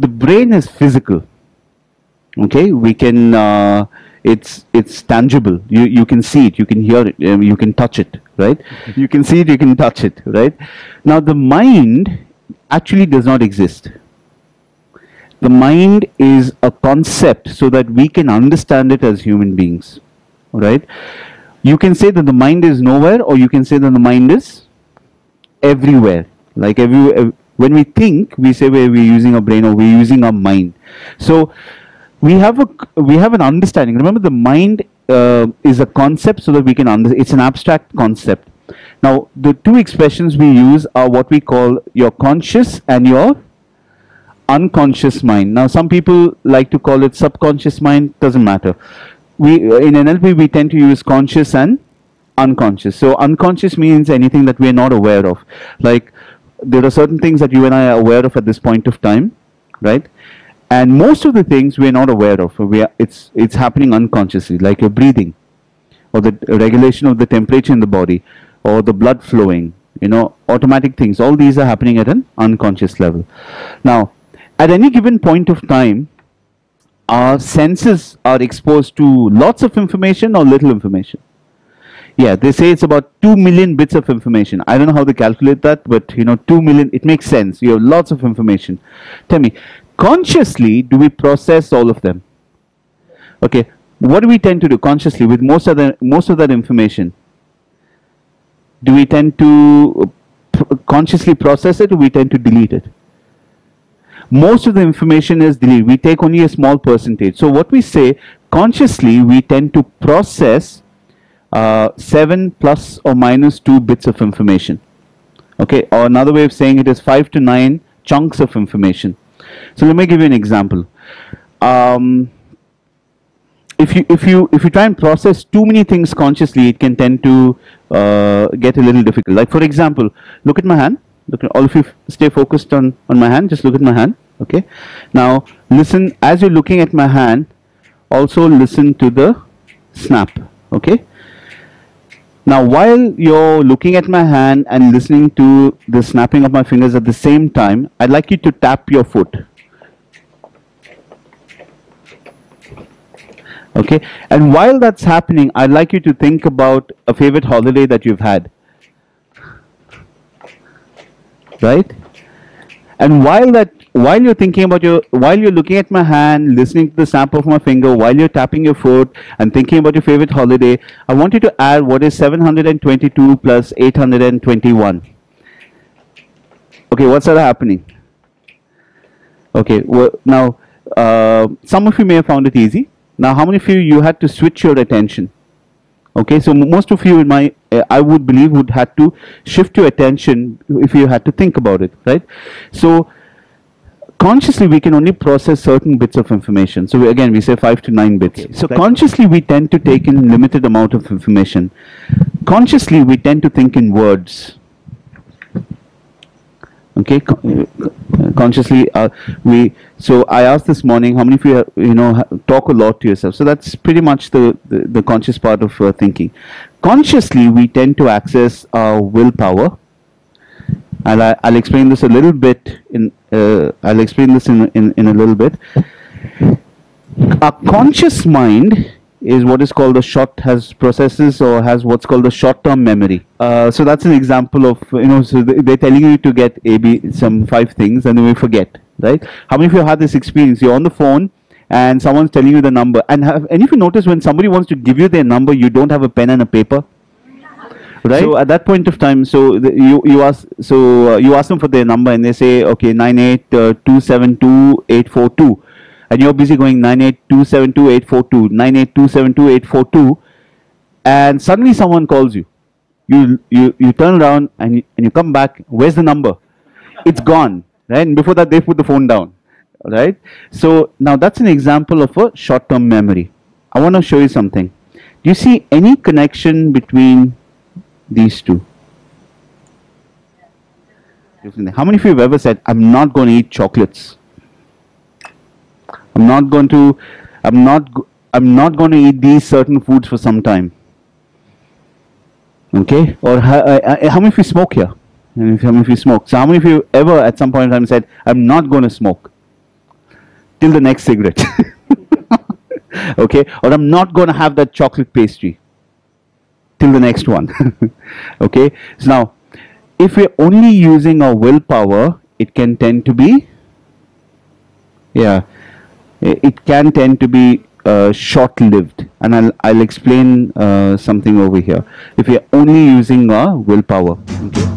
the brain is physical. Okay, we can, it's tangible. You can see it, you can hear it, you can touch it, right? You can see it, you can touch it, right? Now the mind actually does not exist. The mind is a concept so that we can understand it as human beings, right? You can say that the mind is nowhere, or you can say that the mind is everywhere. Like when we think, we say we're using our brain or we're using our mind. So we have an understanding. Remember, the mind is a concept so that we can understand. It's an abstract concept. Now, the two expressions we use are what we call your conscious and your unconscious mind. Now, some people like to call it subconscious mind. Doesn't matter. In NLP, we tend to use conscious and unconscious. So unconscious means anything that we are not aware of. Like, there are certain things that you and I are aware of at this point of time, right? And most of the things we are not aware of. It's happening unconsciously, like your breathing, or the regulation of the temperature in the body, or the blood flowing, automatic things. All these are happening at an unconscious level. Now, at any given point of time, our senses are exposed to lots of information or little information. Yeah, they say it's about 2 million bits of information. I don't know how they calculate that, but 2 million, it makes sense. You have lots of information. Tell me, consciously, do we process all of them? Okay, what do we tend to do consciously with most of that information? Do we tend to consciously process it, or we tend to delete it? Most of the information is deleted. We take only a small percentage. So what we say, consciously, we tend to process 7 plus or minus 2 bits of information. Okay, or another way of saying it is 5 to 9 chunks of information. So let me give you an example. If you try and process too many things consciously, it can tend to get a little difficult. Like, for example, look at my hand. Look at, all of you stay focused on my hand. Just look at my hand. Okay. Now listen, as you're looking at my hand, also listen to the snap. Okay. Now, while you're looking at my hand and listening to the snapping of my fingers at the same time, I'd like you to tap your foot. Okay, and while that's happening, I'd like you to think about a favorite holiday that you've had. Right? And while you're thinking about while you're looking at my hand, listening to the snap of my finger, while you're tapping your foot and thinking about your favorite holiday, I want you to add what is 722 plus 821. Okay, what's that happening? Okay, well, now some of you may have found it easy. Now, how many of you had to switch your attention? Okay, so most of you I would believe would have to shift your attention if you had to think about it, right? So consciously we can only process certain bits of information. So again, we say 5 to 9 bits. Okay, so consciously we tend to take in limited amount of information. Consciously we tend to think in words. Okay, consciously so I asked this morning, how many of you talk a lot to yourself? So that's pretty much the conscious part of thinking. Consciously we tend to access our willpower. I'll explain this a little bit in a little bit. A conscious mind is what is called has what's called the short-term memory. So that's an example of, so they're telling you to get some 5 things and then we forget, right? How many of you have this experience? You're on the phone and someone's telling you the number, and have any of you noticed when somebody wants to give you their number, you don't have a pen and a paper? Right. So at that point of time, you ask them for their number and they say, okay, 98272842. And you're busy going 98272842, 98272842, and suddenly someone calls you. You turn around and you come back. Where's the number? It's gone, right? And before that, they put the phone down, right? So now that's an example of a short-term memory. I want to show you something. Do you see any connection between these two? How many of you have ever said, "I'm not going to eat chocolates. I'm not going to eat these certain foods for some time"? Okay? Or how many of you smoke here? How many of you smoke? So how many of you ever at some point in time said, "I'm not going to smoke"? till the next cigarette. Okay, or I'm not going to have that chocolate pastry till the next one. Okay, so now if we're only using our willpower, it can tend to be, yeah, it can tend to be short-lived, and I'll explain something over here. If we're only using our willpower, okay?